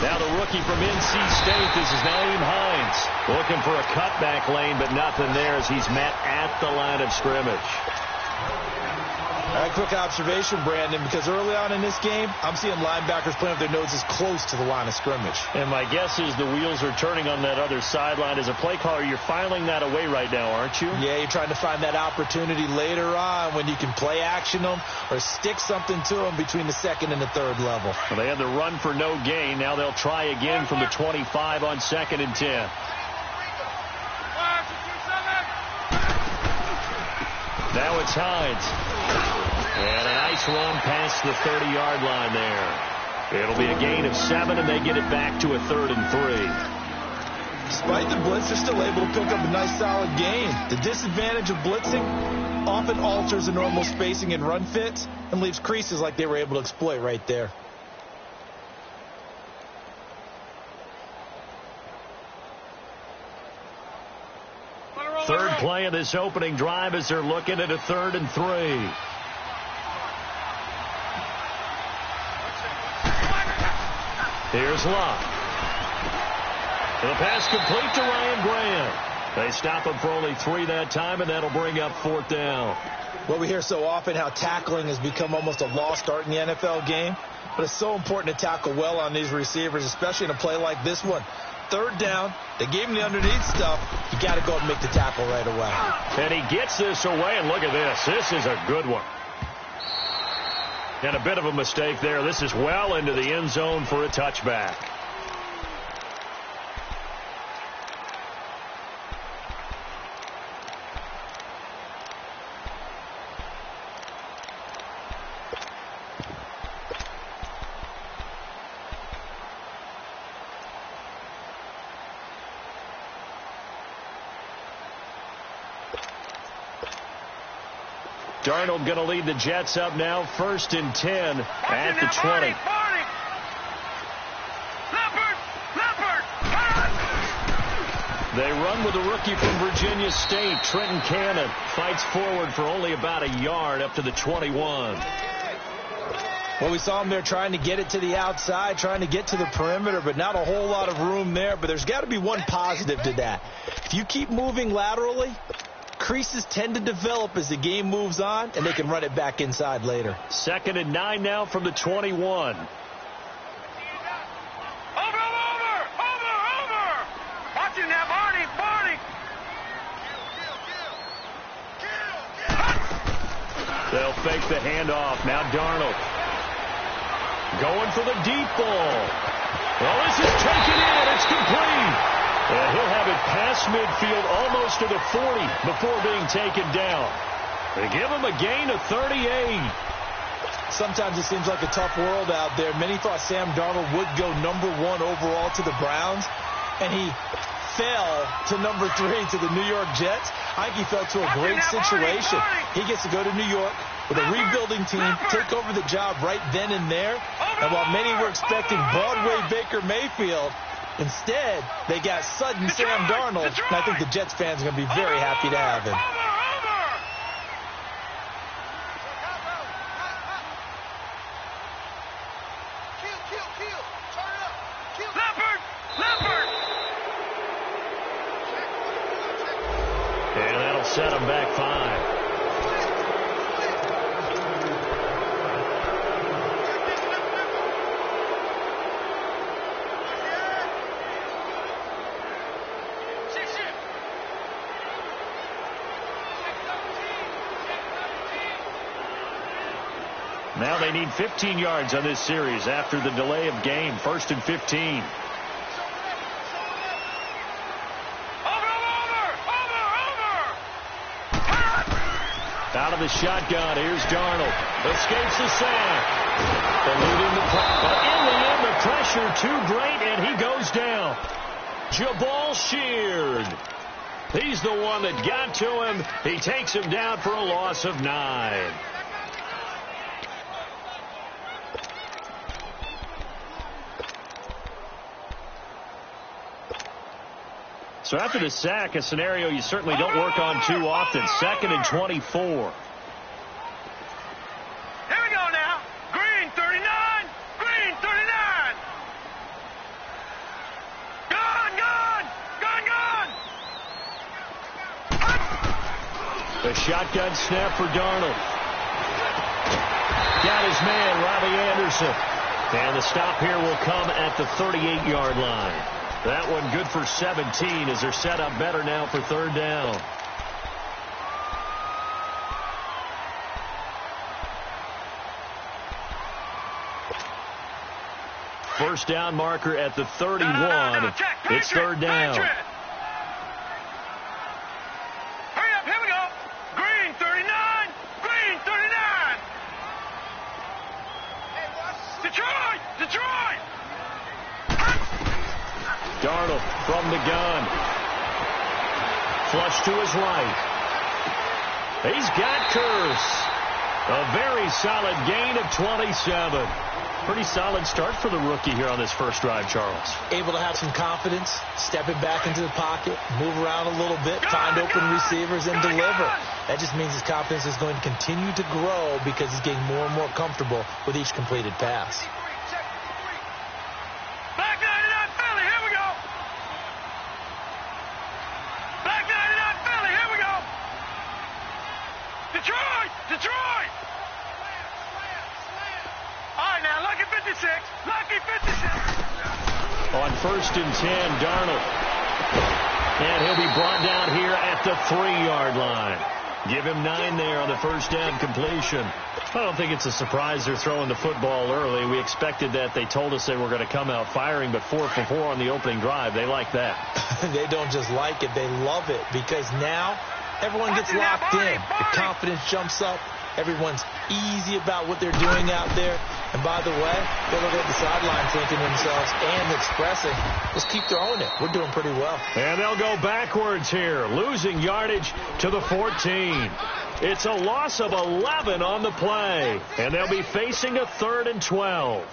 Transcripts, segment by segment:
Now the rookie from NC State, this is Naeem Hines. Looking for a cutback lane, but nothing there as he's met at the line of scrimmage. All right, quick observation, Brandon, because early on in this game, I'm seeing linebackers playing with their noses close to the line of scrimmage. And my guess is the wheels are turning on that other sideline. As a play caller, you're filing that away right now, aren't you? Yeah, you're trying to find that opportunity later on when you can play action them or stick something to them between the second and the third level. Well, they had the run for no gain. Now they'll try again from the 25 on 2nd and 10. Now it's Hines. And a nice run past the 30-yard line there. It'll be a gain of 7, and they get it back to a 3rd and 3. Despite the blitz, they're still able to pick up a nice solid gain. The disadvantage of blitzing often alters the normal spacing and run fits and leaves creases like they were able to exploit right there. Third play of this opening drive as they're looking at a 3rd and 3. Here's Locke. The pass complete to Ryan Graham. They stop him for only 3 that time, and that'll bring up 4th down. Well, we hear so often how tackling has become almost a lost art in the NFL game, but it's so important to tackle well on these receivers, especially in a play like this one. 3rd down, they gave him the underneath stuff. You got to go and make the tackle right away. And he gets this away, and look at this. This is a good one. And a bit of a mistake there. This is well into the end zone for a touchback. Darnold going to lead the Jets up now, 1st and 10 at the 20. They run with a rookie from Virginia State. Trenton Cannon fights forward for only about a yard up to the 21. Well, we saw him there trying to get it to the outside, trying to get to the perimeter, but not a whole lot of room there. But there's got to be one positive to that. If you keep moving laterally, creases tend to develop as the game moves on, and they can run it back inside later. 2nd and 9 now from the 21. Watching that, Barney. They'll fake the handoff. Now Darnold going for the deep ball. Well, this is taken in. It's complete. And he'll have it past midfield almost to the 40 before being taken down. They give him a gain of 38. Sometimes it seems like a tough world out there. Many thought Sam Darnold would go #1 overall to the Browns, and he fell to #3 to the New York Jets. I think he fell to a great situation. He gets to go to New York with a rebuilding team, take over the job right then and there. And while many were expecting Broadway Baker Mayfield, instead, they got sudden Sam Darnold, and I think the Jets fans are going to be very happy to have him. And that'll set him back 5. Now they need 15 yards on this series after the delay of game. 1st and 15. Out of the shotgun, here's Darnold. Escapes the sack. Eluding the pressure. But in the end, the pressure too great, and he goes down. Jabal Sheard. He's the one that got to him. He takes him down for a loss of 9. So after the sack, a scenario you certainly don't work on too often. 2nd and 24. Here we go now. Green 39. Green 39. A shotgun snap for Darnold. Got his man, Robbie Anderson. And the stop here will come at the 38-yard line. That one good for 17 as they're set up better now for third down. First down marker at the 31. No. It's third down. Hurry up, here we go. Green 39. Green 39. Detroit! Detroit! Darnold from the gun. Flush to his right. He's got Curse. A very solid gain of 27. Pretty solid start for the rookie here on this first drive, Charles. Able to have some confidence, stepping back into the pocket, move around a little bit, find open receivers, and deliver. That just means his confidence is going to continue to grow because he's getting more and more comfortable with each completed pass. Black 99 Philly, here we go. Black 99 Philly, here we go. Detroit! Detroit! All right, now, lucky 56. Lucky 56. On first and 10, Darnold. And he'll be brought down here at the 3-yard line. Give him 9 there on the first down completion. I don't think it's a surprise they're throwing the football early. We expected that. They told us they were going to come out firing, but 4 for 4 on the opening drive. They like that. They don't just like it. They love it because now everyone gets locked in. The confidence jumps up. Everyone's easy about what they're doing out there. And by the way, they're looking at the sideline thinking themselves and expressing, let's keep throwing it. We're doing pretty well. And they'll go backwards here, losing yardage to the 14. It's a loss of 11 on the play. And they'll be facing a 3rd and 12.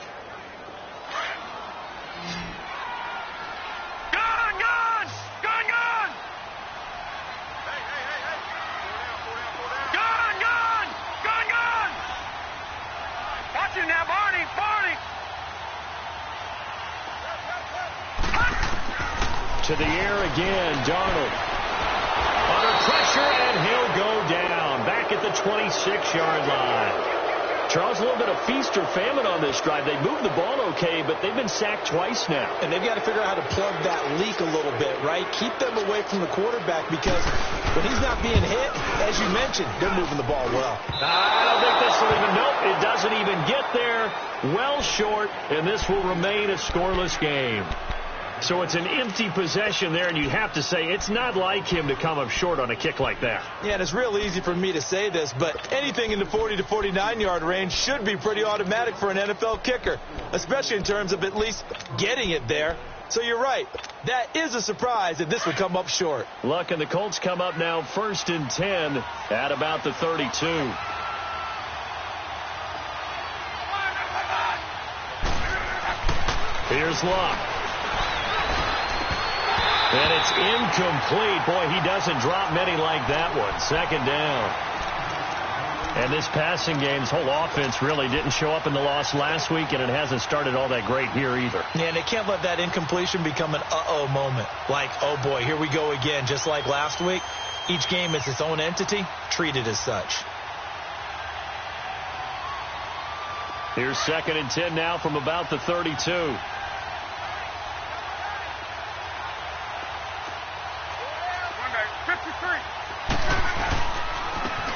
Now, Barney! To the air again, Darnold. Under pressure, and he'll go down. Back at the 26-yard line. Charles, a little bit of feast or famine on this drive. They moved the ball okay, but they've been sacked twice now. And they've got to figure out how to plug that leak a little bit, right? Keep them away from the quarterback because when he's not being hit, as you mentioned, they're moving the ball well. I don't think this will even, nope, it doesn't even get there. Well short, and this will remain a scoreless game. So it's an empty possession there, and you have to say it's not like him to come up short on a kick like that. Yeah, and it's real easy for me to say this, but anything in the 40 to 49-yard range should be pretty automatic for an NFL kicker, especially in terms of at least getting it there. So you're right. That is a surprise if this would come up short. Luck, and the Colts come up now 1st and 10 at about the 32. Here's Luck. And it's incomplete. Boy, he doesn't drop many like that one. 2nd down. And this passing game's whole offense really didn't show up in the loss last week, and it hasn't started all that great here either. Yeah, and they can't let that incompletion become an uh-oh moment. Like, oh boy, here we go again, just like last week. Each game is its own entity, treated as such. Here's 2nd and 10 now from about the 32.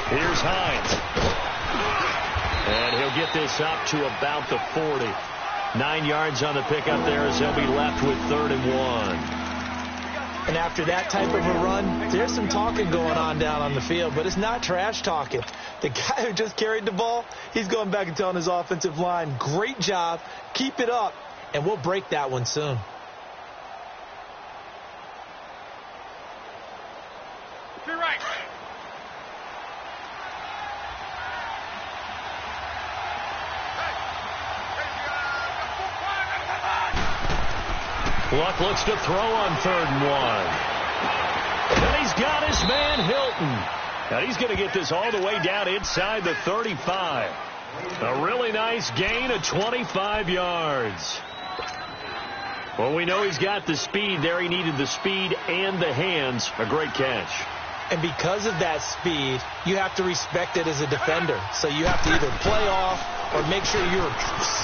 Here's Hines. And he'll get this up to about the 40. 9 yards on the pickup there as they'll be left with 3rd and 1. And after that type of a run, there's some talking going on down on the field, but it's not trash talking. The guy who just carried the ball, he's going back and telling his offensive line, great job, keep it up, and we'll break that one soon. Be right. Luck looks to throw on 3rd and 1. And he's got his man Hilton. Now he's going to get this all the way down inside the 35. A really nice gain of 25 yards. Well, we know he's got the speed there. He needed the speed and the hands. A great catch. And because of that speed, you have to respect it as a defender. So you have to either play off or make sure you're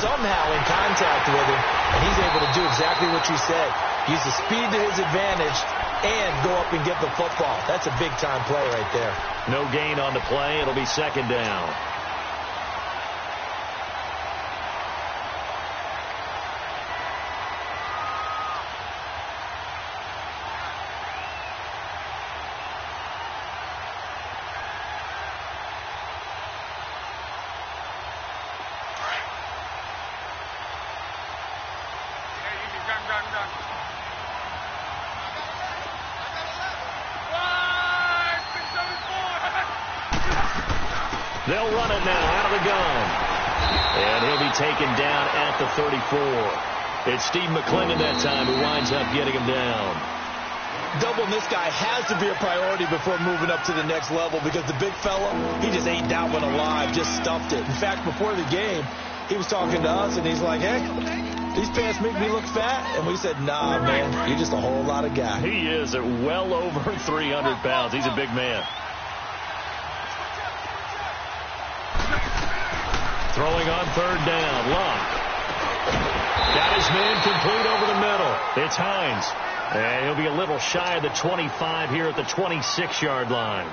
somehow in contact with him, and he's able to do exactly what you said. Use the speed to his advantage and go up and get the football. That's a big-time play right there. No gain on the play. It'll be second down. They'll run it now out of the gun. And he'll be taken down at the 34. It's Steve McClendon that time who winds up getting him down. Doubling this guy has to be a priority before moving up to the next level because the big fella, he just ate that one alive, just stuffed it. In fact, before the game, he was talking to us, and he's like, hey, these pants make me look fat. And we said, nah, man, you're just a whole lot of guy. He is at well over 300 pounds. He's a big man. Throwing on third down. Luck. Got his man complete over the middle. It's Hines. And he'll be a little shy of the 25 here at the 26-yard line.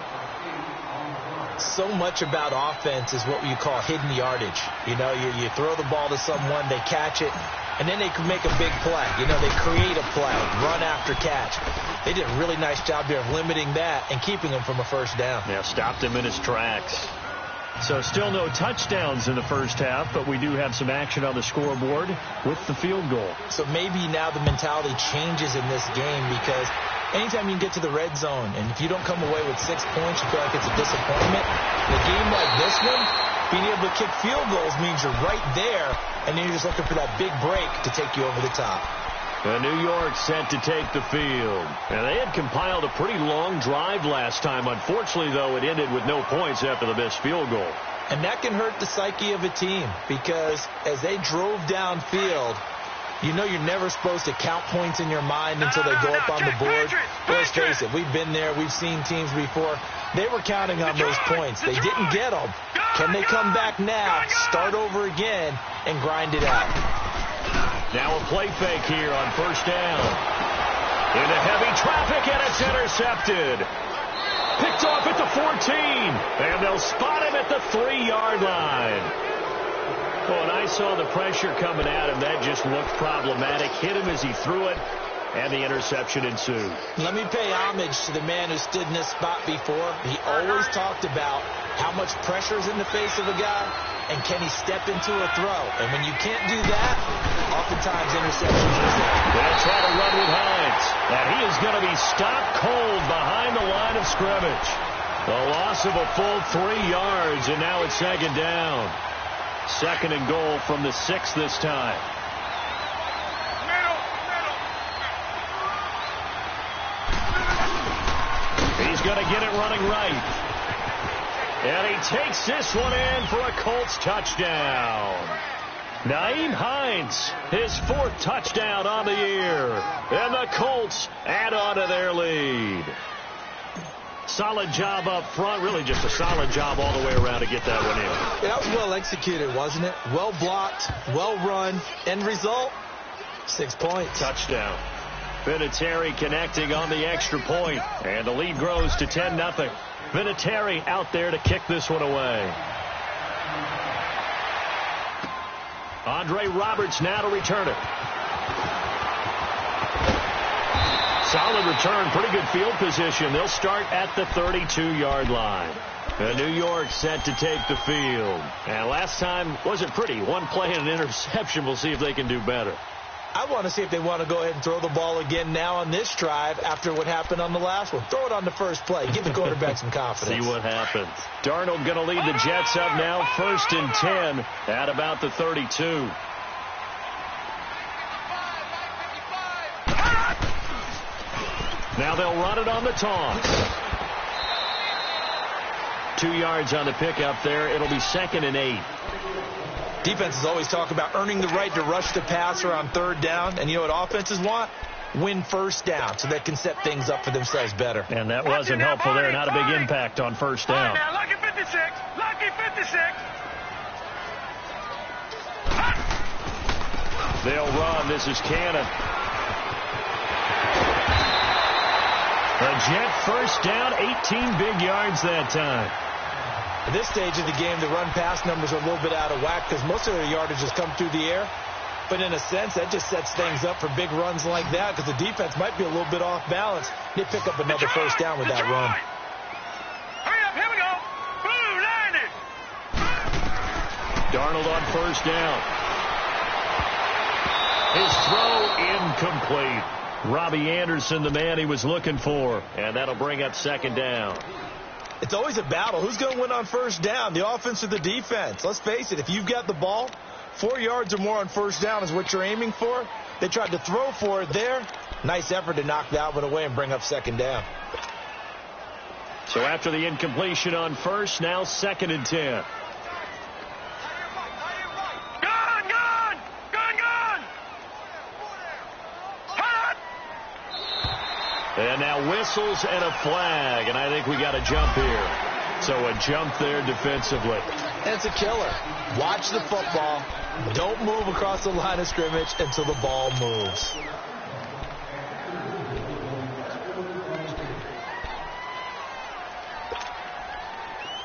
So much about offense is what you call hidden yardage. You know, you throw the ball to someone, they catch it, and then they can make a big play. You know, they create a play, run after catch. They did a really nice job there of limiting that and keeping him from a first down. Yeah, stopped him in his tracks. So still no touchdowns in the first half, but we do have some action on the scoreboard with the field goal. So maybe now the mentality changes in this game because anytime you can get to the red zone, and if you don't come away with 6 points, you feel like it's a disappointment. In a game like this one, being able to kick field goals means you're right there, and then you're just looking for that big break to take you over the top. New York set to take the field. And they had compiled a pretty long drive last time. Unfortunately, though, it ended with no points after the missed field goal. And that can hurt the psyche of a team because as they drove downfield, you know you're never supposed to count points in your mind until they go up on the board. Let's face it, we've been there. We've seen teams before. They were counting on those points. They didn't get them. Can they come back now, start over again, and grind it out? Now a play fake here on first down. Into heavy traffic, and it's intercepted. Picked off at the 14, and they'll spot him at the 3-yard line. Well, and I saw the pressure coming at him. That just looked problematic. Hit him as he threw it, and the interception ensued. Let me pay homage to the man who stood in this spot before. He always talked about how much pressure is in the face of a guy, and can he step into a throw? And when you can't do that, oftentimes interceptions result. They'll try to run with Hines, and he is going to be stopped cold behind the line of scrimmage. The loss of a full 3 yards, and now it's second down. Second and goal from the 6 this time. He's going to get it running right. And he takes this one in for a Colts touchdown. Nyheim Hines, his 4th touchdown on the year. And the Colts add on to their lead. Solid job up front. Really just a solid job all the way around to get that one in. That was well executed, wasn't it? Well blocked, well run. End result, 6 points. Touchdown. Vinatieri connecting on the extra point. And the lead grows to 10-0. Vinatieri out there to kick this one away. Andre Roberts now to return it. Solid return, pretty good field position. They'll start at the 32-yard line. New York set to take the field. And last time wasn't pretty. One play and an interception. We'll see if they can do better. I want to see if they want to go ahead and throw the ball again now on this drive after what happened on the last one. Throw it on the first play. Give the quarterback some confidence. See what happens. Darnold going to lead the Jets up now, 1st and 10 at about the 32. Now they'll run it on the toss. 2 yards on the pickup there. It'll be 2nd and 8. Defenses always talk about earning the right to rush the passer on 3rd down. And you know what offenses want? win first down so they can set things up for themselves better. And that wasn't helpful there. Not a big impact on first down. Now, lucky 56. Lucky 56. They'll run. This is Cannon. The Jet first down, 18 big yards that time. At this stage of the game, the run-pass numbers are a little bit out of whack because most of their yardage has come through the air. But in a sense, that just sets things up for big runs like that because the defense might be a little bit off balance. They pick up another first down with that run. Hurry up, here we go. Blue, landed. Darnold on first down. His throw incomplete. Robbie Anderson, the man he was looking for. And that'll bring up second down. It's always a battle. Who's going to win on first down, the offense or the defense? Let's face it, if you've got the ball, 4 yards or more on first down is what you're aiming for. They tried to throw for it there. Nice effort to knock that one away and bring up second down. So after the incompletion on first, now second and 10. And now whistles and a flag, and I think we got a jump here. So a jump there defensively. That's a killer. Watch the football. Don't move across the line of scrimmage until the ball moves.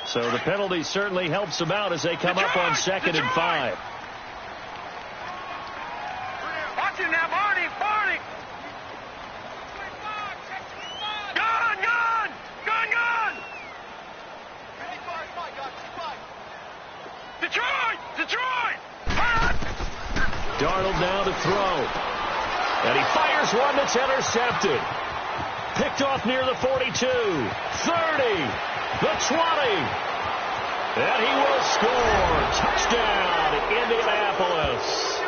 So the penalty certainly helps them out as they come up on second and 5. Watch him now, Barney. Barney. Gun, gun. Gun, gun. Detroit. Detroit. Darnold now to throw. And he fires one that's intercepted. Picked off near the 42, 30, the 20. And he will score. Touchdown, Indianapolis.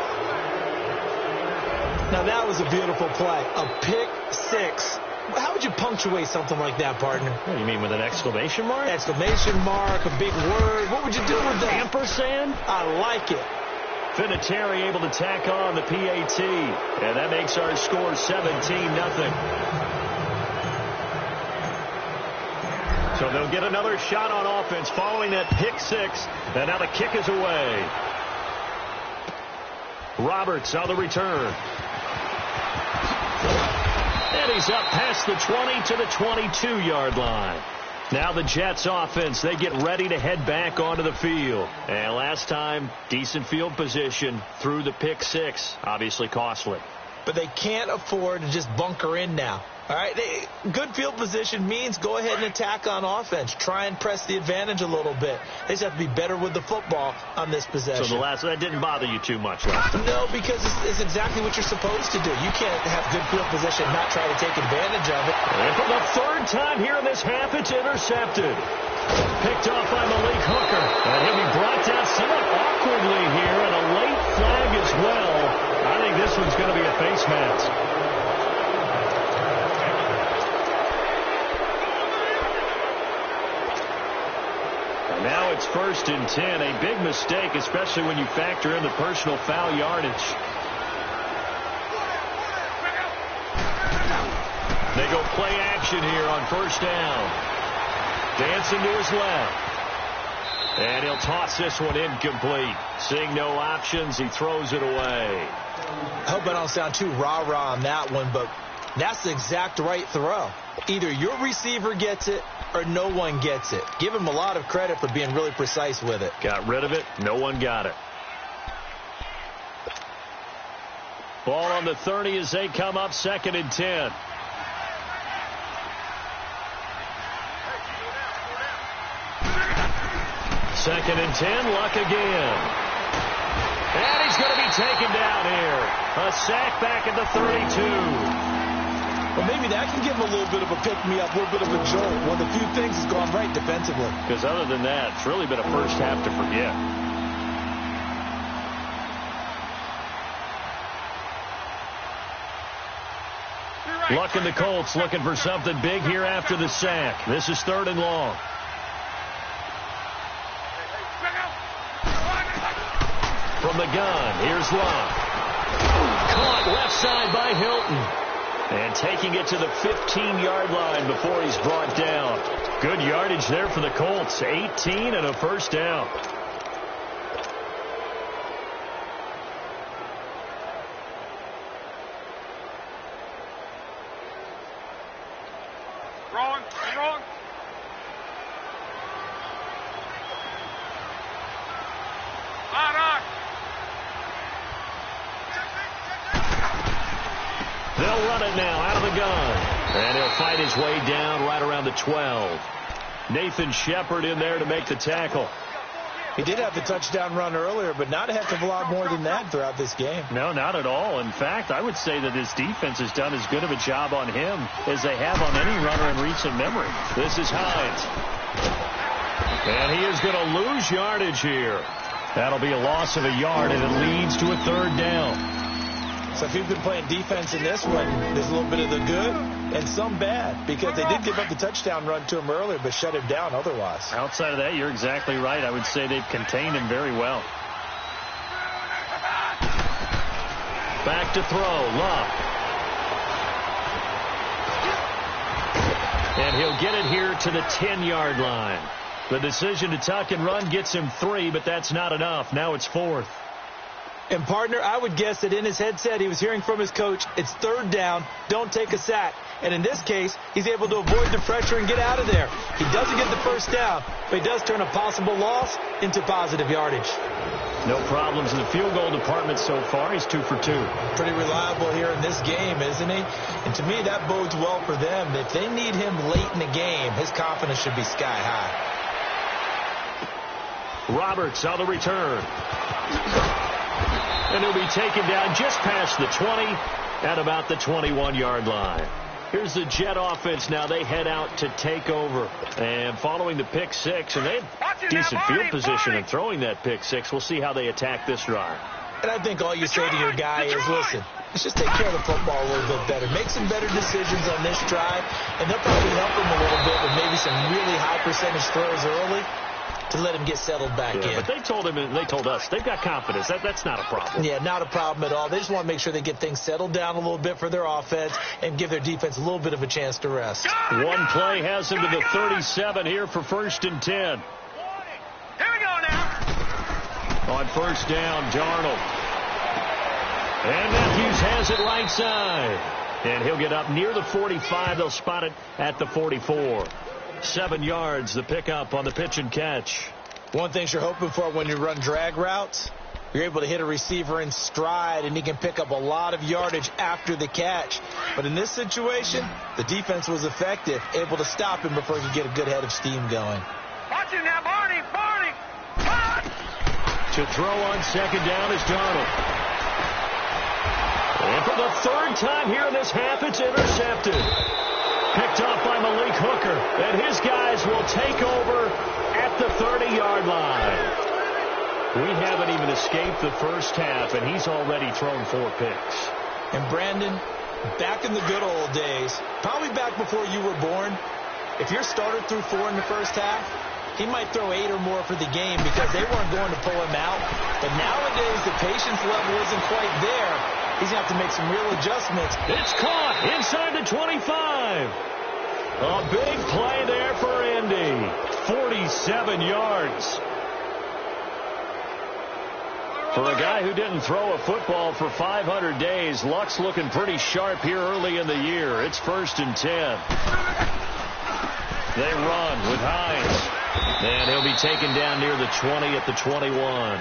Now that was a beautiful play. A pick six. How would you punctuate something like that, partner? What do you mean, with an exclamation mark? Exclamation mark, a big word. What would you do with that? Ampersand? I like it. Vinatieri able to tack on the PAT. And that makes our score 17-0. So they'll get another shot on offense following that pick six. And now the kick is away. Roberts on the return. And he's up past the 20 to the 22-yard line. Now the Jets offense, they get ready to head back onto the field. And last time, decent field position through the pick six. Obviously costly. But they can't afford to just bunker in now. All right, good field position means go ahead and attack on offense. Try and press the advantage a little bit. They just have to be better with the football on this possession. So that didn't bother you too much, right? No, because it's exactly what you're supposed to do. You can't have good field position and not try to take advantage of it. And for the third time here in this half, it's intercepted. Picked off by Malik Hooker. And he'll be brought down somewhat awkwardly here, and a late flag as well. I think this one's going to be a face mask. Now it's first and 10. A big mistake, especially when you factor in the personal foul yardage. They go play action here on first down. Dancing to his left. And he'll toss this one incomplete. Seeing no options, he throws it away. I hope I don't sound too rah-rah on that one, but that's the exact right throw. Either your receiver gets it or no one gets it. Give him a lot of credit for being really precise with it. Got rid of it. No one got it. Ball on the 30 as they come up second and 10. Second and 10, Luck again. And he's going to be taken down here. A sack back at the 32. Well, maybe that can give him a little bit of a pick-me-up, a little bit of a jolt. One of the few things has gone right defensively. Because other than that, it's really been a first half to forget. Luck and the Colts looking for something big here after the sack. This is third and long. From the gun, here's Luck. Caught left side by Hilton. And taking it to the 15-yard line before he's brought down. Good yardage there for the Colts. 18 and a first down. Wrong. On. They'll run it now out of the gun. And he'll fight his way down right around the 12. Nathan Shepard in there to make the tackle. He did have the touchdown run earlier, but not a heck of a lot more than that throughout this game. No, not at all. In fact, I would say that his defense has done as good of a job on him as they have on any runner in recent memory. This is Hines. And he is going to lose yardage here. That'll be a loss of a yard, and it leads to a third down. So if you've been playing defense in this one, there's a little bit of the good and some bad, because they did give up the touchdown run to him earlier, but shut him down otherwise. Outside of that, you're exactly right. I would say they've contained him very well. Back to throw, Love. And he'll get it here to the 10-yard line. The decision to tuck and run gets him 3, but that's not enough. Now it's 4th. And, partner, I would guess that in his headset he was hearing from his coach, it's third down, don't take a sack. And in this case, he's able to avoid the pressure and get out of there. He doesn't get the first down, but he does turn a possible loss into positive yardage. No problems in the field goal department so far. He's 2 for 2. Pretty reliable here in this game, isn't he? And to me, that bodes well for them. If they need him late in the game, his confidence should be sky high. Roberts on the return. And he'll be taken down just past the 20 at about the 21-yard line. Here's the Jet offense now. They head out to take over. And following the pick six, and they have decent field position in throwing that pick six. We'll see how they attack this drive. And I think all you say to your guy is, listen, let's just take care of the football a little bit better. Make some better decisions on this drive, and they'll probably help him a little bit with maybe some really high percentage throws early to let him get settled back in. But they told him, and they told us, they've got confidence. That's not a problem. Yeah, not a problem at all. They just want to make sure they get things settled down a little bit for their offense and give their defense a little bit of a chance to rest. One play has him to the 37 here for 1st and 10. Here we go now. On first down, Darnold. And Matthews has it right side. And he'll get up near the 45. They'll spot it at the 44. 7 yards, the pickup on the pitch and catch. One thing you're hoping for when you run drag routes, you're able to hit a receiver in stride, and he can pick up a lot of yardage after the catch. But in this situation, the defense was effective, able to stop him before he could get a good head of steam going. Watch him now, Barney. To throw on second down is Darnold. And for the 3rd time here in this half, it's intercepted. Picked off by Malik Hooker, and his guys will take over at the 30-yard line. We haven't even escaped the first half, and he's already thrown 4 picks. And Brandon, back in the good old days, probably back before you were born, if your starter threw 4 in the first half, he might throw 8 or more for the game because they weren't going to pull him out. But nowadays, the patience level isn't quite there. He's going to have to make some real adjustments. It's caught inside the 25. A big play there for Indy. 47 yards. For a guy who didn't throw a football for 500 days, Luck's looking pretty sharp here early in the year. It's 1st and 10. They run with Hines. And he'll be taken down near the 20 at the 21.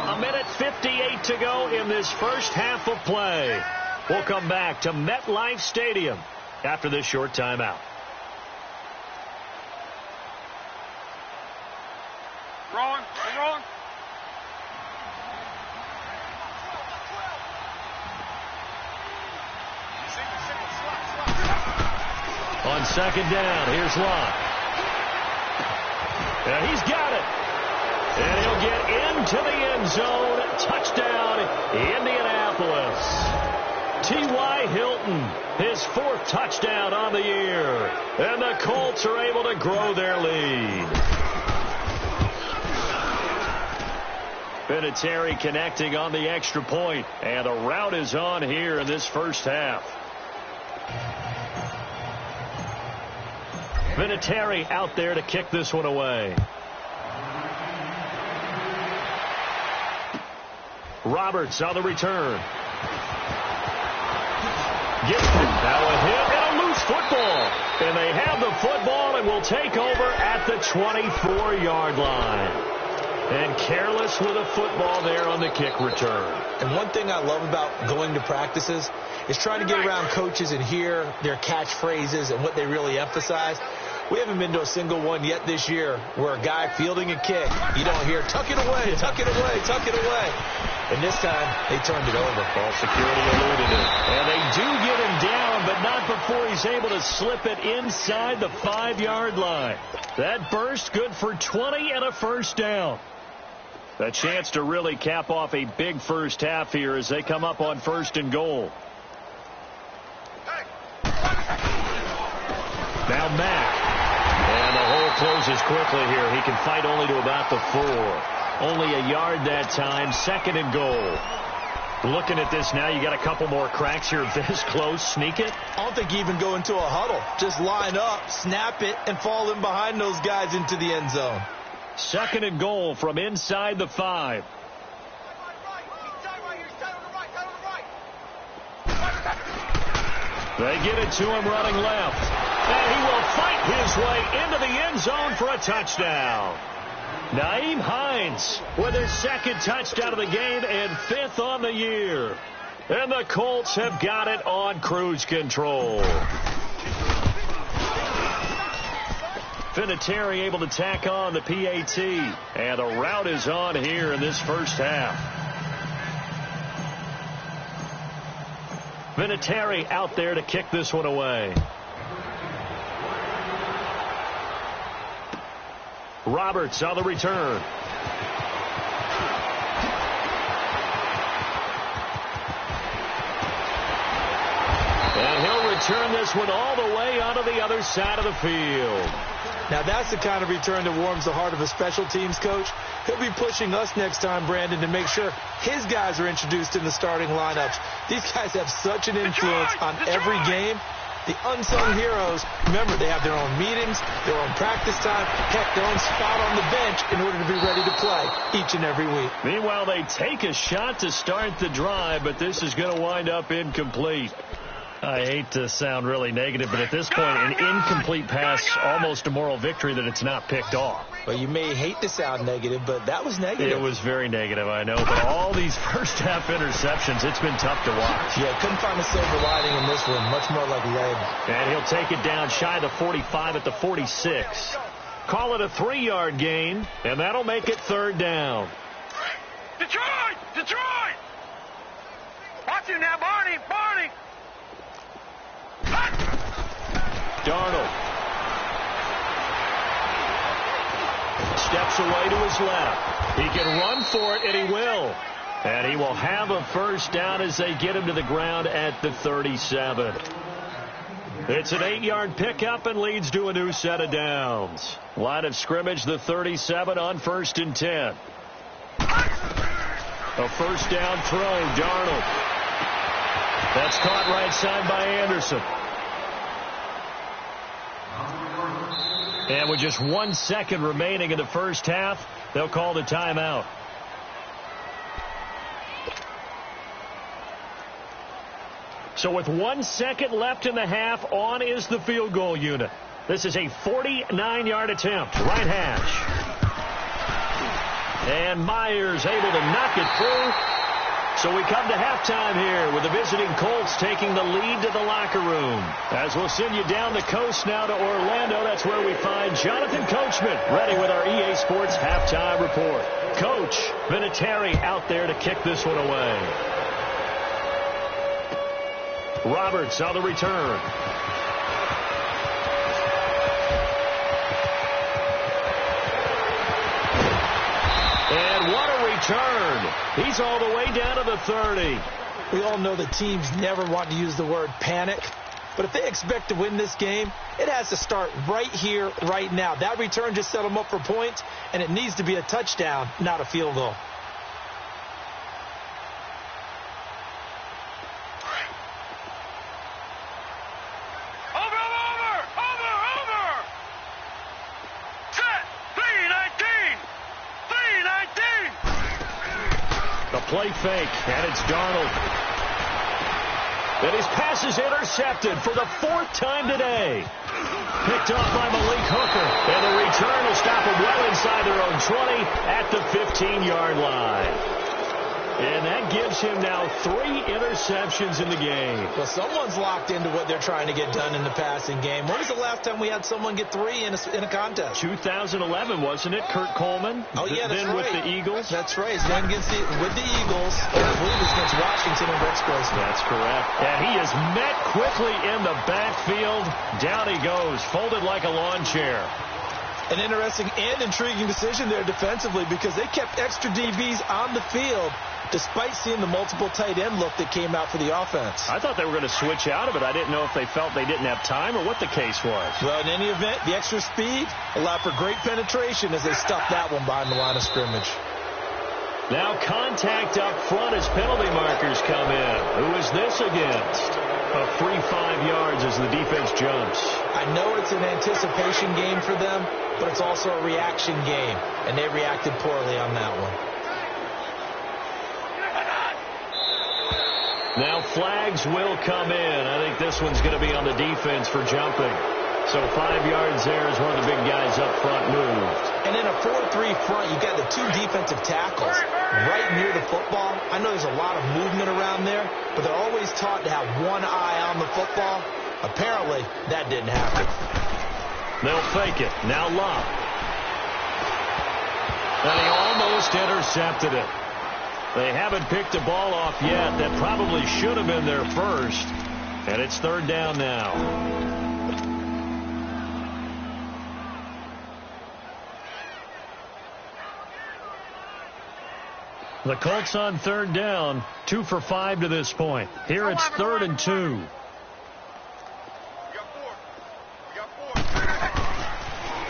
A minute 58 to go in this first half of play. We'll come back to MetLife Stadium after this short timeout. Rolling. On second down, here's Locke. And he's got it. And he'll get into the end zone. Touchdown, Indianapolis. T.Y. Hilton, his 4th touchdown on the year. And the Colts are able to grow their lead. Vinatieri connecting on the extra point, and a rout is on here in this first half. Vinatieri out there to kick this one away. Roberts on the return. Gibson, now a hit and a loose football. And they have the football and will take over at the 24-yard line. And careless with a football there on the kick return. And one thing I love about going to practices is trying to get around coaches and hear their catchphrases and what they really emphasize. We haven't been to a single one yet this year where a guy fielding a kick, you don't hear, tuck it away, tuck it away, tuck it away. And this time, they turned it over. Ball security eluded it. And they do get him down, but not before he's able to slip it inside the 5-yard line. That burst good for 20 and a first down. A chance to really cap off a big first half here as they come up on 1st and goal. Now Mack. And the hole closes quickly here. He can fight only to about the 4. Only a yard that time. 2nd and goal. Looking at this now, you got a couple more cracks here this close. Sneak it? I don't think you even go into a huddle. Just line up, snap it, and fall in behind those guys into the end zone. 2nd and goal from inside the 5. They get it to him running left. And he will fight his way into the end zone for a touchdown. Nyheim Hines with his 2nd touchdown of the game and 5th on the year. And the Colts have got it on cruise control. Vinatieri able to tack on the PAT. And a rout is on here in this first half. Vinatieri out there to kick this one away. Roberts on the return. And he'll return this one all the way onto the other side of the field. Now that's the kind of return that warms the heart of a special teams coach. He'll be pushing us next time, Brandon, to make sure his guys are introduced in the starting lineups. These guys have such an influence on every game. The unsung heroes, remember, they have their own meetings, their own practice time, heck, their own spot on the bench in order to be ready to play each and every week. Meanwhile, they take a shot to start the drive, but this is going to wind up incomplete. I hate to sound really negative, but at this point, an incomplete pass, almost a moral victory that it's not picked off. Well, you may hate to sound negative, but that was negative. It was very negative, I know. But all these first-half interceptions, it's been tough to watch. Yeah, couldn't find a silver lining in this one. Much more like lead. And he'll take it down shy of the 45 at the 46. Call it a 3-yard gain, and that'll make it 3rd down. Detroit! Detroit! Watch him now, Barney! Barney! Darnold steps away to his left. He can run for it, and he will. And he will have a first down as they get him to the ground at the 37. It's an 8-yard pickup and leads to a new set of downs. Line of scrimmage, the 37 on 1st and 10. A first down throw, Darnold. That's caught right side by Anderson. And with just 1 second remaining in the first half, they'll call the timeout. So with 1 second left in the half, on is the field goal unit. This is a 49-yard attempt, right hash. And Myers able to knock it through. So we come to halftime here with the visiting Colts taking the lead to the locker room. As we'll send you down the coast now to Orlando, that's where we find Jonathan Coachman ready with our EA Sports halftime report. Coach Vinatieri out there to kick this one away. Roberts on the return. And what a return. He's all the way down to the 30. We all know that teams never want to use the word panic. But if they expect to win this game, it has to start right here, right now. That return just set them up for points, and it needs to be a touchdown, not a field goal. play fake, and it's Darnold. And his pass is intercepted for the 4th time today. Picked off by Malik Hooker. And the return will stop him well inside their own 20 at the 15-yard line. And that gives him now 3 interceptions in the game. Well, someone's locked into what they're trying to get done in the passing game. When was the last time we had someone get 3 in a contest? 2011, wasn't it? Kurt Coleman? Oh, yeah, that's then right. with the Eagles? That's right. Then with the Eagles. And I believe it was against Washington and Rex Grossman. That's correct. And he is met quickly in the backfield. Down he goes, folded like a lawn chair. An interesting and intriguing decision there defensively because they kept extra DBs on the field despite seeing the multiple tight end look that came out for the offense. I thought they were going to switch out of it. I didn't know if they felt they didn't have time or what the case was. Well, in any event, the extra speed allowed for great penetration as they stuffed that one behind the line of scrimmage. Now contact up front as penalty markers come in. Who is this against? A free 5 yards as the defense jumps. I know it's an anticipation game for them, but it's also a reaction game, and they reacted poorly on that one. Now flags will come in. I think this one's going to be on the defense for jumping. So 5 yards there as one of the big guys up front moved. And in a 4-3 front, you've got the 2 defensive tackles right near the football. I know there's a lot of movement around there, but they're always taught to have one eye on the football. Apparently, that didn't happen. They'll fake it. Now Love. And he almost intercepted it. They haven't picked the ball off yet. That probably should have been their first. And it's 3rd down now. The Colts on 3rd down, 2 for 5 to this point. Here it's 3rd and 2.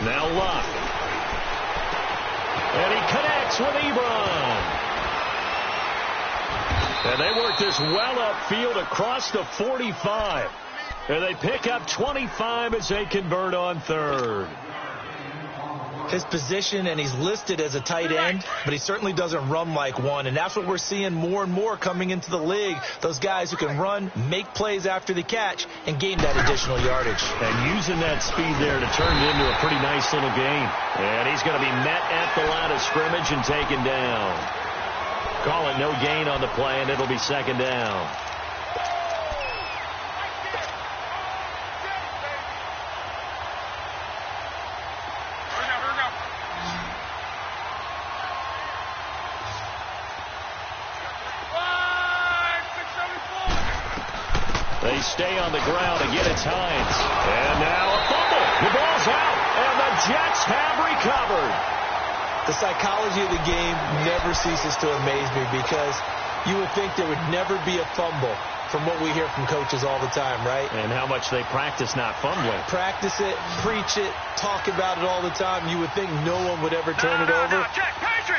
Now Luck. And he connects with Ebron. And they work this well upfield across the 45. And they pick up 25 as they convert on 3rd. His position, and he's listed as a tight end, but he certainly doesn't run like one. And that's what we're seeing more and more coming into the league. Those guys who can run, make plays after the catch, and gain that additional yardage. And using that speed there to turn it into a pretty nice little gain. And he's going to be met at the line of scrimmage and taken down. Call it no gain on the play, and it'll be 2nd down. They stay on the ground. Again, it's Hines. And now a fumble. The ball's out, and the Jets have recovered. The psychology of the game never ceases to amaze me because you would think there would never be a fumble from what we hear from coaches all the time, right? And how much they practice not fumbling. Practice it, preach it, talk about it all the time. You would think no one would ever turn it over.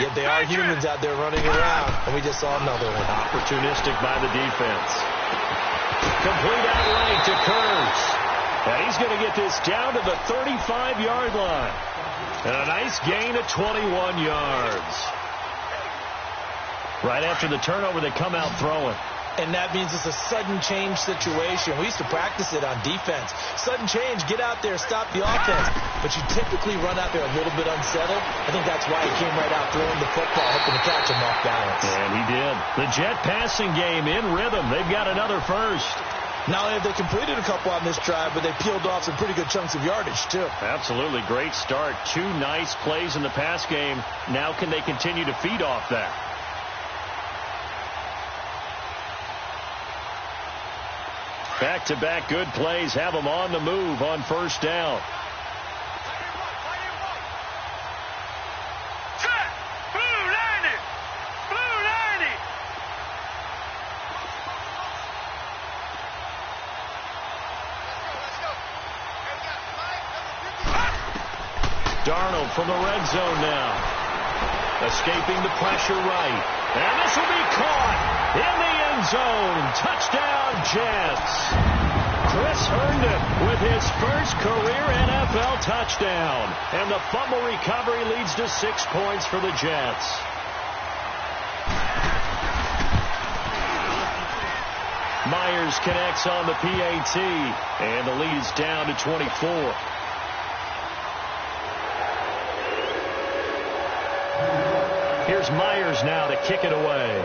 Yet they are humans out there running around, and we just saw another one. Opportunistic by the defense. Complete out right to Kurtz. And he's going to get this down to the 35-yard line. And a nice gain of 21 yards. Right after the turnover, they come out throwing. And that means it's a sudden change situation. We used to practice it on defense. Sudden change, get out there, stop the offense. But you typically run out there a little bit unsettled. I think that's why he came right out throwing the football, hoping to catch him off balance. And he did. The Jet passing game in rhythm. They've got another first. Not only have they completed a couple on this drive, but they peeled off some pretty good chunks of yardage, too. Absolutely. Great start. 2 nice plays in the pass game. Now can they continue to feed off that? Back-to-back good plays have them on the move on 1st down. Darnold from the red zone now. Escaping the pressure right. And this will be caught in the end zone. Touchdown, Jets. Chris Herndon with his first career NFL touchdown. And the fumble recovery leads to 6 points for the Jets. Myers connects on the PAT, and the lead's down to 24. Here's Myers now to kick it away.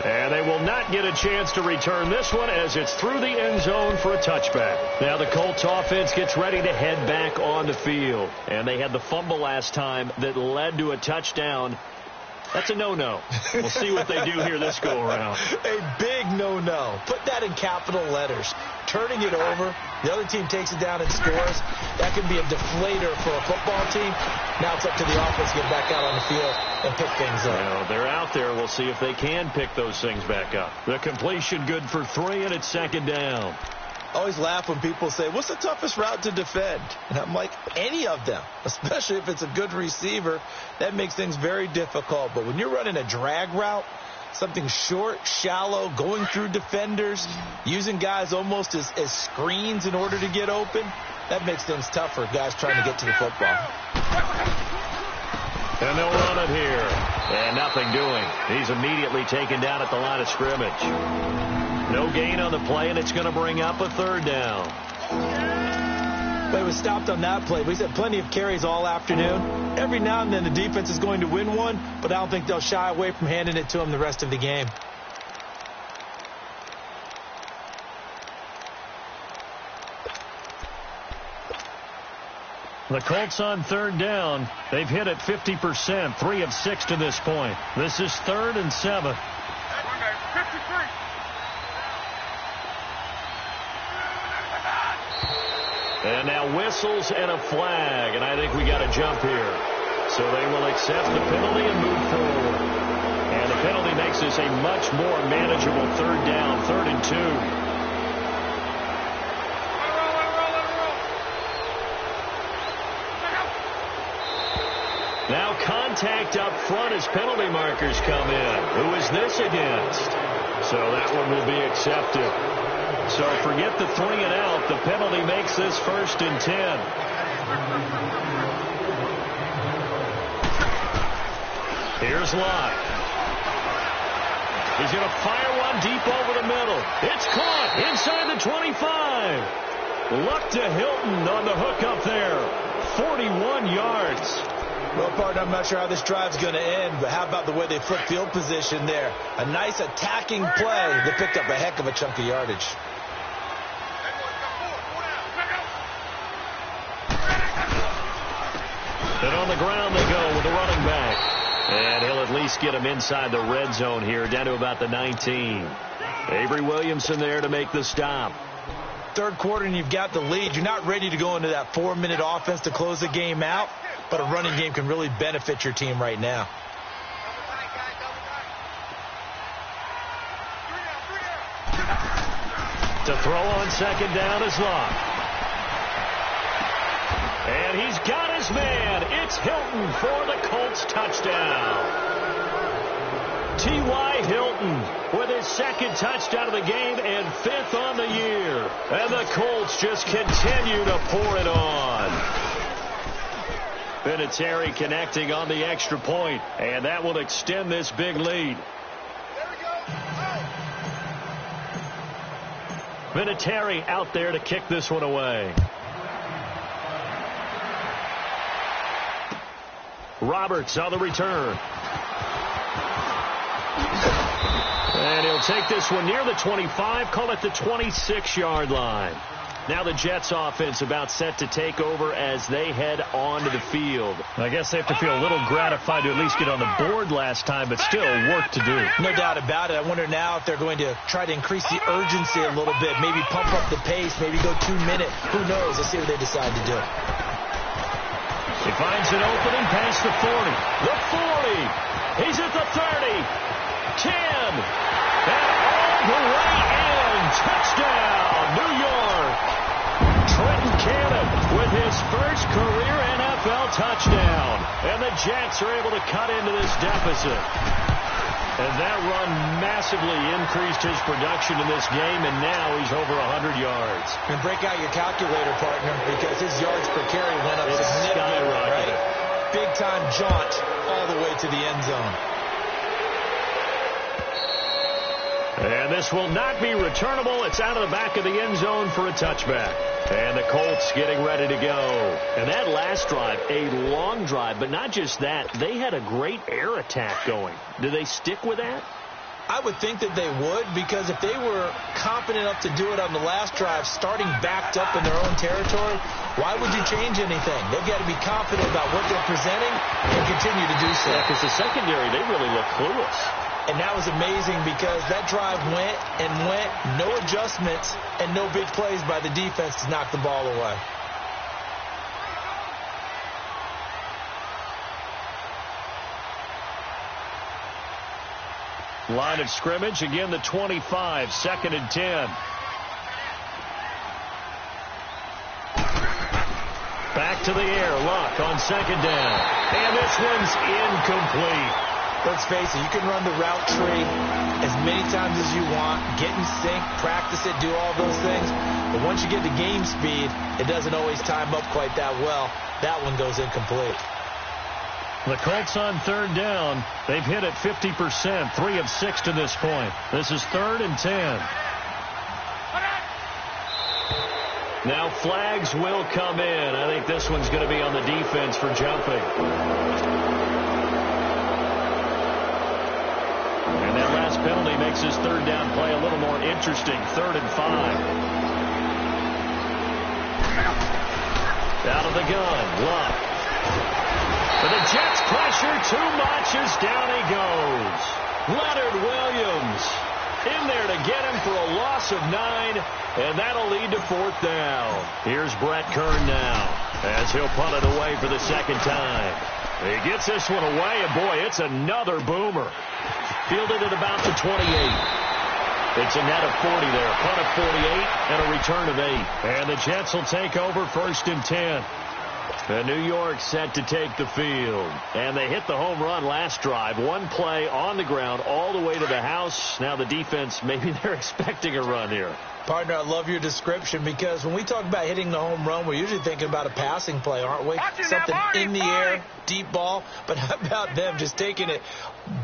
And they will not get a chance to return this one as it's through the end zone for a touchback. Now the Colts offense gets ready to head back on the field. And they had the fumble last time that led to a touchdown. That's a no-no. We'll see what they do here this go-around. A big no-no. Put that in capital letters. Turning it over, the other team takes it down and scores. That can be a deflator for a football team. Now it's up to the offense to get back out on the field and pick things up. Well, they're out there. We'll see if they can pick those things back up. The completion good for 3, and it's second down. I always laugh when people say, what's the toughest route to defend? And I'm like, any of them, especially if it's a good receiver. That makes things very difficult. But when you're running a drag route, something short, shallow, going through defenders, using guys almost as screens in order to get open, that makes things tougher, guys trying to get to the football. And they'll run it here. And nothing doing. He's immediately taken down at the line of scrimmage. No gain on the play, and it's going to bring up a third down. Well, he was stopped on that play. He's had plenty of carries all afternoon. Every now and then the defense is going to win one, but I don't think they'll shy away from handing it to him the rest of the game. The Colts on third down. They've hit it 50%, 3 of 6 to this point. This is 3rd and 7. And now whistles and a flag, and I think we got a jump here. So they will accept the penalty and move forward. And the penalty makes this a much more manageable third down, 3rd and 2. Now contact up front as penalty markers come in. Who is this against? So that one will be accepted. So forget the 3 and out. The penalty makes this 1st and 10. Here's Locke. He's going to fire one deep over the middle. It's caught inside the 25. Luck to Hilton on the hook up there. 41 yards. Well, partner, I'm not sure how this drive's going to end, but how about the way they flip field position there? A nice attacking play that picked up a heck of a chunk of yardage. And on the ground they go with the running back. And he'll at least get him inside the red zone here, down to about the 19. Avery Williamson there to make the stop. Third quarter and you've got the lead. You're not ready to go into that 4-minute offense to close the game out, but a running game can really benefit your team right now. To throw on second down is Locke. And he's got his man. It's Hilton for the Colts touchdown. T.Y. Hilton with his 2nd touchdown of the game and 5th on the year. And the Colts just continue to pour it on. Vinatieri connecting on the extra point, and that will extend this big lead. Vinatieri out there to kick this one away. Roberts on the return. And he'll take this one near the 25, call it the 26-yard line. Now the Jets offense about set to take over as they head onto the field. I guess they have to feel a little gratified to at least get on the board last time, but still work to do. No doubt about it. I wonder now if they're going to try to increase the urgency a little bit, maybe pump up the pace, maybe go 2-minute. Who knows? Let's see what they decide to do. He finds an opening past the 40. The 40. He's at the 30. 10. And all the way in. Touchdown, New York. Trenton Cannon with his first career NFL touchdown. And the Jets are able to cut into this deficit. And that run massively increased his production in this game, and now he's over 100 yards. And break out your calculator, partner, because his yards per carry went up significantly. Skyrocketed. Right? big-time jaunt all the way to the end zone. And this will not be returnable. It's out of the back of the end zone for a touchback. And the Colts getting ready to go. And that last drive, a long drive, but not just that. They had a great air attack going. Do they stick with that? I would think that they would, because if they were confident enough to do it on the last drive, starting backed up in their own territory, why would you change anything? They've got to be confident about what they're presenting and continue to do so. Yeah, because the secondary, they really look clueless. And that was amazing because that drive went and went, no adjustments and no big plays by the defense to knock the ball away. Line of scrimmage, again the 25, 2nd and 10. Back to the air, Luck on 2nd down. And this one's incomplete. Let's face it, you can run the route tree as many times as you want, get in sync, practice it, do all those things. But once you get to game speed, it doesn't always time up quite that well. That one goes incomplete. The Colts on 3rd down. They've hit it 50%, 3 of 6 to this point. This is 3rd and 10. Now flags will come in. I think this one's going to be on the defense for jumping. And that last penalty makes his 3rd down play a little more interesting. 3rd and 5. Out of the gun, Luck. But the Jets pressure too much as down he goes. Leonard Williams in there to get him for a loss of 9, and that'll lead to 4th down. Here's Brett Kern now as he'll punt it away for the 2nd time. He gets this one away, and boy, it's another boomer. Fielded at about the 28. It's a net of 40 there. Punt of 48 and a return of 8. And the Jets will take over 1st and 10. And New York set to take the field. And they hit the home run last drive. One play on the ground all the way to the house. Now the defense, maybe they're expecting a run here. Partner, I love your description because when we talk about hitting the home run, we're usually thinking about a passing play, aren't we? Something in the air, deep ball. But how about them just taking it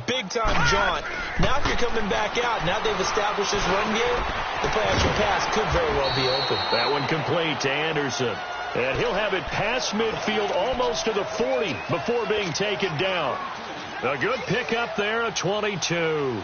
big-time jaunt? Now if you're coming back out, now they've established this run game, the play-action pass could very well be open. That one complete to Anderson. And he'll have it past midfield almost to the 40 before being taken down. A good pickup there, a 22.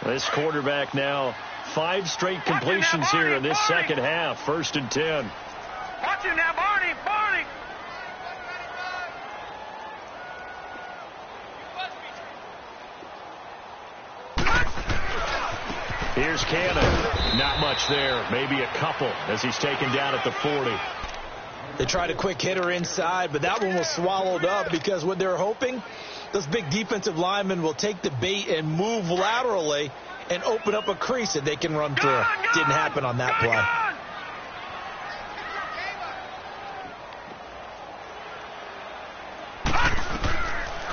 This quarterback now 5 straight completions here in this second half. 1st and 10. Watch him now, Barney. Barney. Here's Cannon. Not much there. Maybe a couple as he's taken down at the 40. They tried a quick hitter inside, but that one was swallowed up because what they're hoping, those big defensive linemen will take the bait and move laterally and open up a crease that they can run through. Didn't happen on that play.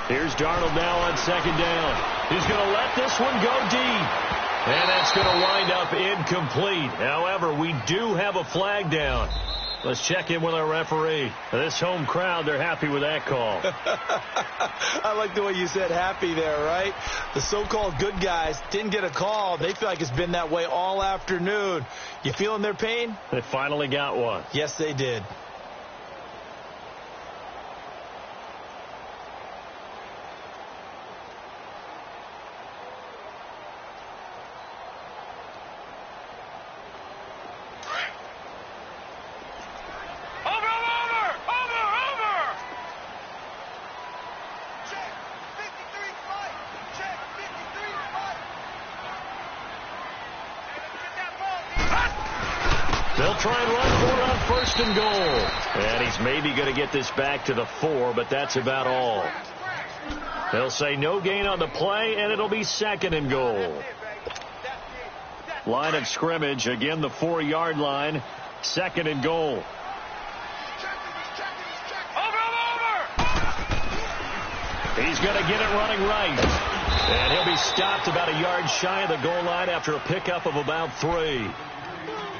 Here's Darnold now on 2nd down. He's going to let this one go deep. And that's going to wind up incomplete. However, we do have a flag down. Let's check in with our referee. This home crowd, they're happy with that call. I like the way you said happy there, right? The so-called good guys didn't get a call. They feel like it's been that way all afternoon. You feeling their pain? They finally got one. Yes, they did. They'll try and run for it on 1st and goal. And he's maybe going to get this back to the 4, but that's about all. They'll say no gain on the play, and it'll be 2nd and goal. Line of scrimmage, again the 4-yard line, 2nd and goal. He's going to get it running right. And he'll be stopped about a yard shy of the goal line after a pickup of about 3.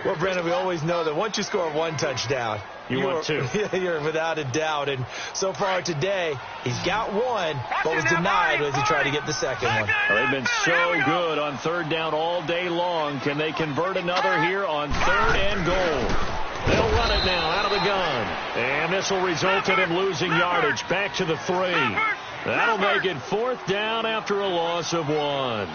Well, Brandon, we always know that once you score one touchdown, you're without a doubt. And so far today, he's got one, but was denied as he tried to get the second one. Well, they've been so good on third down all day long. Can they convert another here on third and goal? They'll run it now out of the gun. And this will result in him losing yardage back to the 3. That'll make it 4th down after a loss of 1.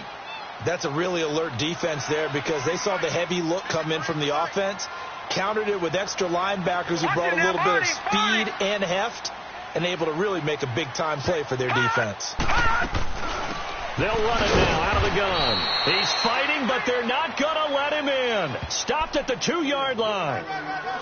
That's a really alert defense there because they saw the heavy look come in from the offense, countered it with extra linebackers who brought a little bit of speed and heft, and able to really make a big-time play for their defense. They'll run it now out of the gun. He's fighting, but they're not going to let him in. Stopped at the 2-yard line.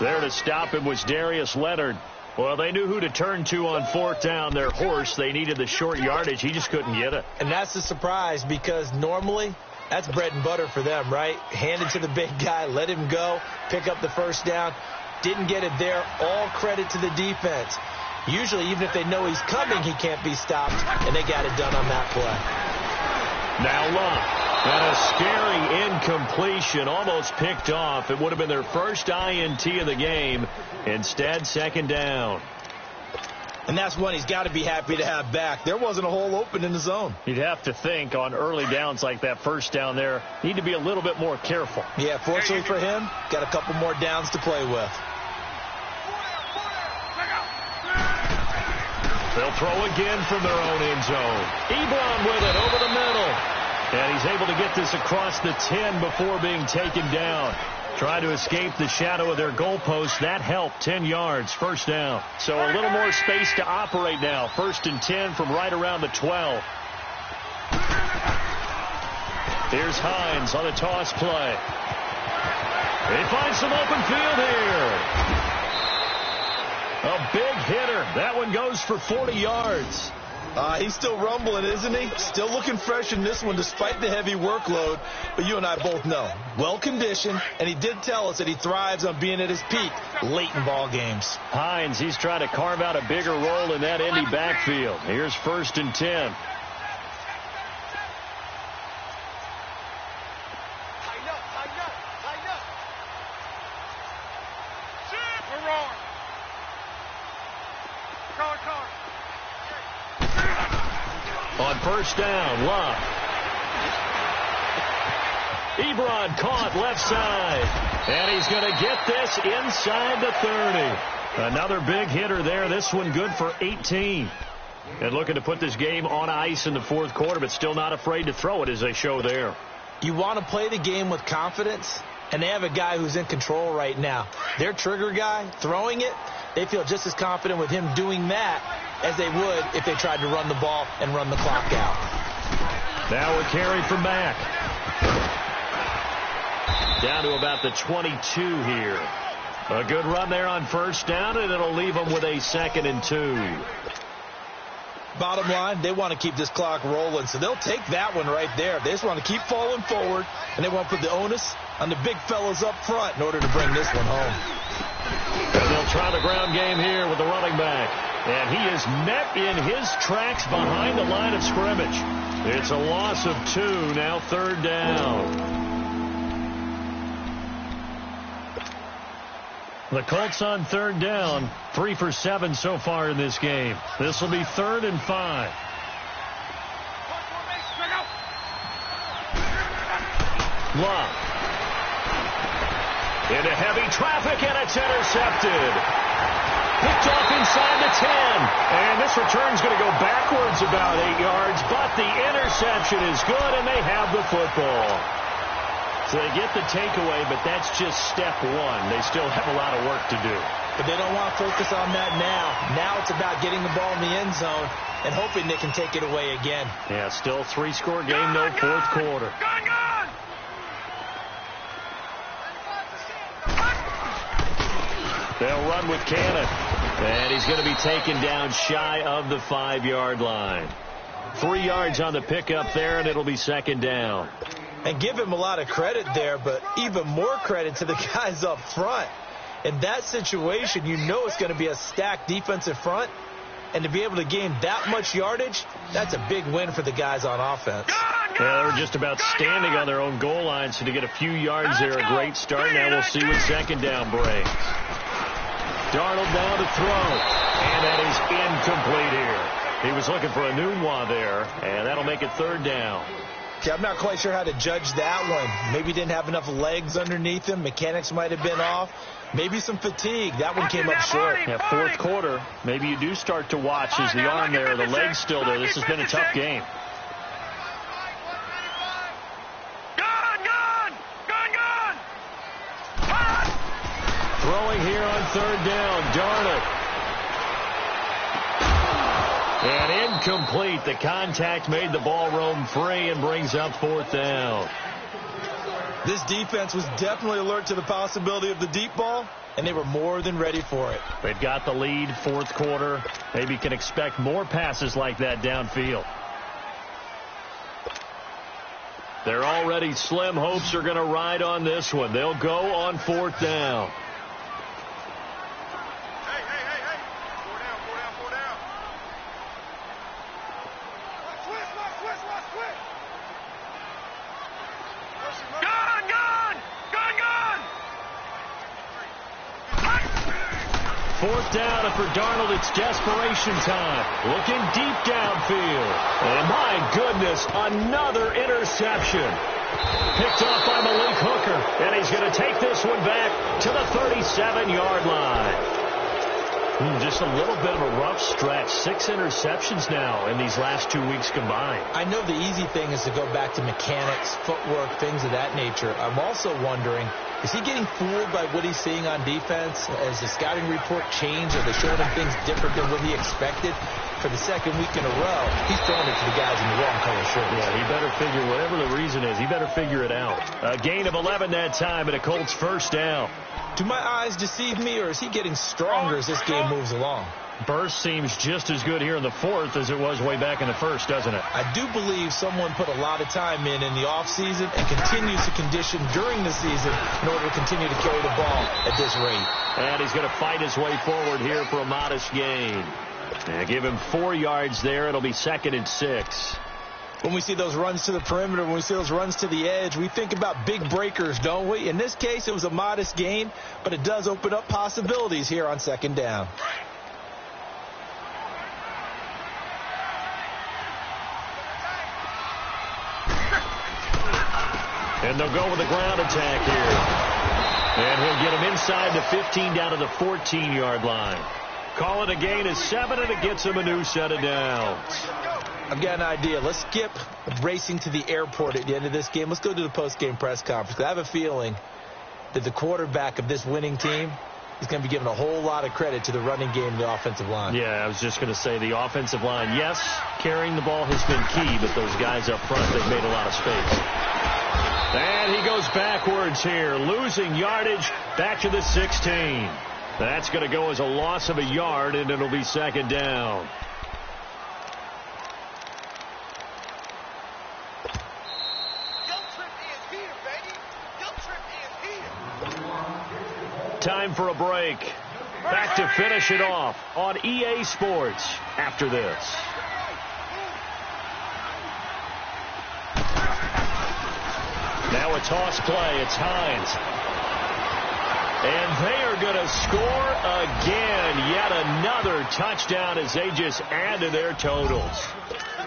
There to stop him was Darius Leonard. Well, they knew who to turn to on 4th down. Their horse, they needed the short yardage. He just couldn't get it. And that's the surprise because normally that's bread and butter for them, right? Hand it to the big guy, let him go, pick up the 1st down. Didn't get it there. All credit to the defense. Usually, even if they know he's coming, he can't be stopped, and they got it done on that play. Now Love. And a scary incompletion, almost picked off. It would have been their first INT of the game. Instead, 2nd down. And that's one he's got to be happy to have back. There wasn't a hole open in the zone. You'd have to think on early downs like that 1st down there, need to be a little bit more careful. Yeah, fortunately for him, got a couple more downs to play with. They'll throw again from their own end zone. Ebron with it over the middle. And he's able to get this across the 10 before being taken down. Trying to escape the shadow of their goalpost. That helped. 10 yards, 1st down. So a little more space to operate now. 1st and 10 from right around the 12. Here's Hines on a toss play. He finds some open field here. A big hitter. That one goes for 40 yards. He's still rumbling, isn't he? Still looking fresh in this one despite the heavy workload. But you and I both know, well-conditioned, and he did tell us that he thrives on being at his peak late in ball games. Hines, he's trying to carve out a bigger role in that Indy backfield. Here's 1st and 10. On 1st down, Love. Ebron caught left side. And he's going to get this inside the 30. Another big hitter there. This one good for 18. And looking to put this game on ice in the 4th quarter, but still not afraid to throw it as they show there. You want to play the game with confidence, and they have a guy who's in control right now. Their trigger guy throwing it, they feel just as confident with him doing that as they would if they tried to run the ball and run the clock out. Now a carry from Mack. Down to about the 22 here. A good run there on 1st down, and it'll leave them with a 2nd and 2. Bottom line, they want to keep this clock rolling, so they'll take that one right there. They just want to keep falling forward, and they want to put the onus on the big fellas up front in order to bring this one home. And they'll try the ground game here with the running back. And he is met in his tracks behind the line of scrimmage. It's a loss of 2, now 3rd down. The Colts on 3rd down, 3 for 7 so far in this game. This will be 3rd and 5. Love. Into heavy traffic, and it's intercepted. Picked off inside the 10. And this return's going to go backwards about 8 yards, but the interception is good, and they have the football. So they get the takeaway, but that's just step 1. They still have a lot of work to do. But they don't want to focus on that now. Now it's about getting the ball in the end zone and hoping they can take it away again. Yeah, still 3-score game, no 4th quarter. They'll run with Cannon. And he's going to be taken down shy of the 5-yard line. 3 yards on the pickup there, and it'll be 2nd down. And give him a lot of credit there, but even more credit to the guys up front. In that situation, you know it's going to be a stacked defensive front. And to be able to gain that much yardage, that's a big win for the guys on offense. Yeah, they were just about standing on their own goal line, so to get a few yards there, a great start. Now we'll see what second down brings. Darnold now to throw, and that is incomplete here. He was looking for a Nunwa there, and that'll make it third down. Okay, I'm not quite sure how to judge that one. Maybe he didn't have enough legs underneath him. Mechanics might have been off. Maybe some fatigue. That one came up short. Yeah, fourth quarter. Maybe you do start to watch as the arm there, the leg's still there. This has been a tough game. Throwing here on third down, Darnold. And incomplete. The contact made the ball roam free and brings up fourth down. This defense was definitely alert to the possibility of the deep ball, and they were more than ready for it. They've got the lead, fourth quarter. Maybe can expect more passes like that downfield. Their already slim hopes are going to ride on this one. They'll go on fourth down. Fourth down, and for Darnold, it's desperation time. Looking deep downfield. And my goodness, another interception. Picked off by Malik Hooker. And he's going to take this one back to the 37-yard line. Just a little bit of a rough stretch. 6 interceptions now in these last 2 weeks combined. I know the easy thing is to go back to mechanics, footwork, things of that nature. I'm also wondering, is he getting fooled by what he's seeing on defense? Has the scouting report changed? Are they showing him things different than what he expected? For the second week in a row, he's throwing it to the guys in the wrong color shirts. Yeah, he better figure, whatever the reason is, he better figure it out. A gain of 11 that time, and a Colts first down. Do my eyes deceive me, or is he getting stronger as this game moves along? Burst seems just as good here in the fourth as it was way back in the first, doesn't it? I do believe someone put a lot of time in the offseason and continues to condition during the season in order to continue to carry the ball at this rate. And he's going to fight his way forward here for a modest gain. And give him 4 yards there. It'll be 2nd and 6. When we see those runs to the perimeter, when we see those runs to the edge, we think about big breakers, don't we? In this case, it was a modest gain, but it does open up possibilities here on second down. And they'll go with a ground attack here. And he'll get him inside the 15 down to the 14-yard line. Call it a gain of 7, and it gets him a new set of downs. I've got an idea. Let's skip racing to the airport at the end of this game. Let's go to the post-game press conference. I have a feeling that the quarterback of this winning team is going to be given a whole lot of credit to the running game and the offensive line. Yeah, I was just going to say the offensive line, yes, carrying the ball has been key, but those guys up front, they've made a lot of space. And he goes backwards here, losing yardage back to the 16. That's going to go as a loss of a yard, and it'll be second down. Time for a break. Back to finish it off on EA Sports after this. Now a toss play. It's Hines. And they are going to score again. Yet another touchdown as they just add to their totals.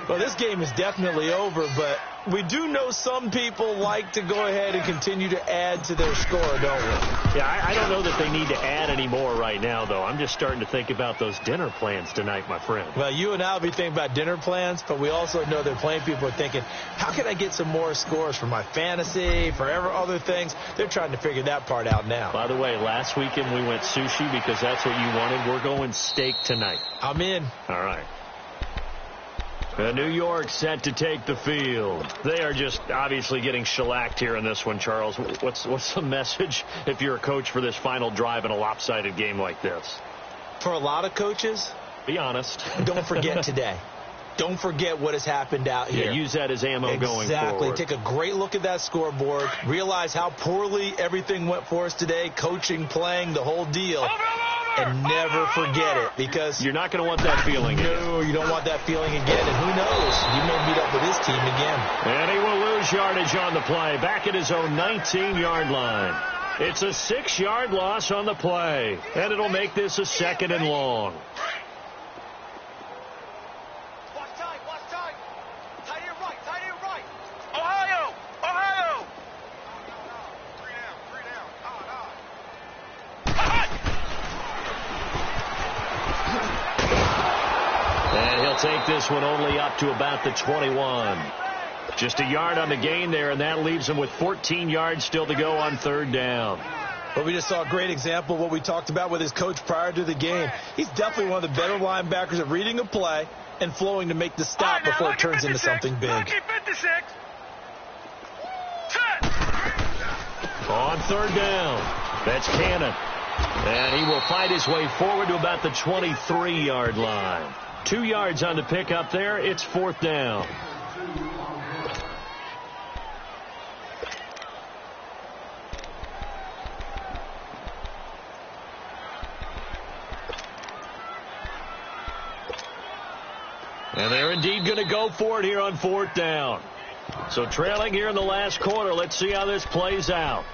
Well, this game is definitely over, but we do know some people like to go ahead and continue to add to their score, don't we? Yeah, I don't know that they need to add any more right now, though. I'm just starting to think about those dinner plans tonight, my friend. Well, you and I will be thinking about dinner plans, but we also know that plenty of people are thinking, how can I get some more scores for my fantasy, for other things? They're trying to figure that part out now. By the way, last weekend we went sushi because that's what you wanted. We're going steak tonight. I'm in. All right. New York set to take the field. They are just obviously getting shellacked here in this one, Charles. What's the message if you're a coach for this final drive in a lopsided game like this? For a lot of coaches, be honest. Don't forget today. Don't forget what has happened out here. Yeah, use that as ammo going forward. Exactly. Take a great look at that scoreboard. Realize how poorly everything went for us today. Coaching, playing, the whole deal. and never forget it, because you're not going to want that feeling again. No, you don't want that feeling again, and who knows, you may meet up with his team again. And he will lose yardage on the play, back at his own 19-yard line. It's a 6-yard loss on the play, and it'll make this a 2nd and long. And he'll take this one only up to about the 21. Just a yard on the gain there, and that leaves him with 14 yards still to go on 3rd down. But we just saw a great example of what we talked about with his coach prior to the game. He's definitely one of the better linebackers at reading a play and flowing to make the stop before it turns into something big. On 3rd down, that's Cannon. And he will fight his way forward to about the 23-yard line. 2 yards on the pickup there. It's 4th down. And they're indeed going to go for it here on 4th down. So trailing here in the last quarter. Let's see how this plays out.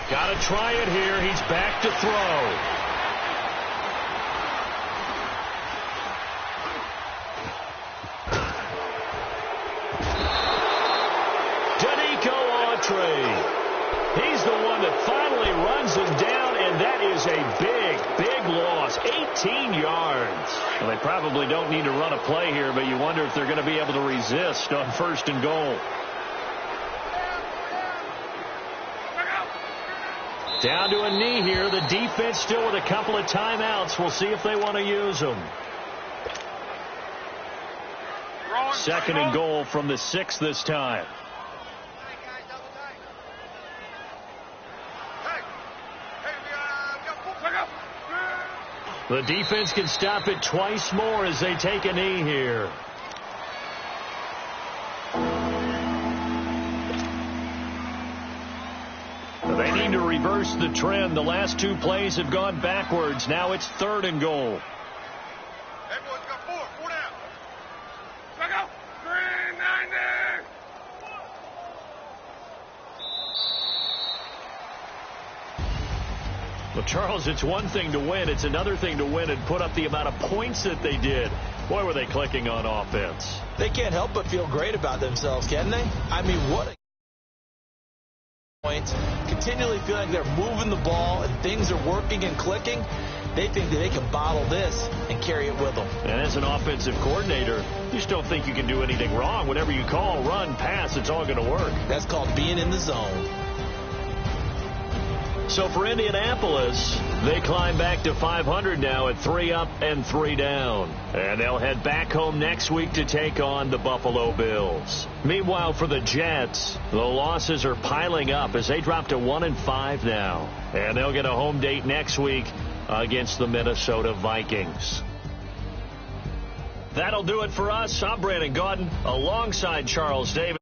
Got to try it here. He's back to throw. Danico Autry. He's the one that finally runs him down, and that is a big loss. 18 yards. Well, they probably don't need to run a play here, but you wonder if they're going to be able to resist on 1st and goal. Down to a knee here. The defense still with a couple of timeouts. We'll see if they want to use them. 2nd and goal from the 6 this time. The defense can stop it twice more as they take a knee here. They need to reverse the trend. The last 2 plays have gone backwards. Now it's 3rd and goal. Hey, boys, got 4 down. Back out. 390. Well, Charles, it's one thing to win. It's another thing to win and put up the amount of points that they did. Boy, were they clicking on offense. They can't help but feel great about themselves, can they? I mean, what a points. Continually feeling they're moving the ball and things are working and clicking. They think that they can bottle this and carry it with them. And as an offensive coordinator, you just don't think you can do anything wrong. Whatever you call, run, pass, it's all going to work. That's called being in the zone. So for Indianapolis, they climb back to 500 now at 3 up and 3 down. And they'll head back home next week to take on the Buffalo Bills. Meanwhile, for the Jets, the losses are piling up as they drop to 1-5 now. And they'll get a home date next week against the Minnesota Vikings. That'll do it for us. I'm Brandon Gaudin alongside Charles Davis.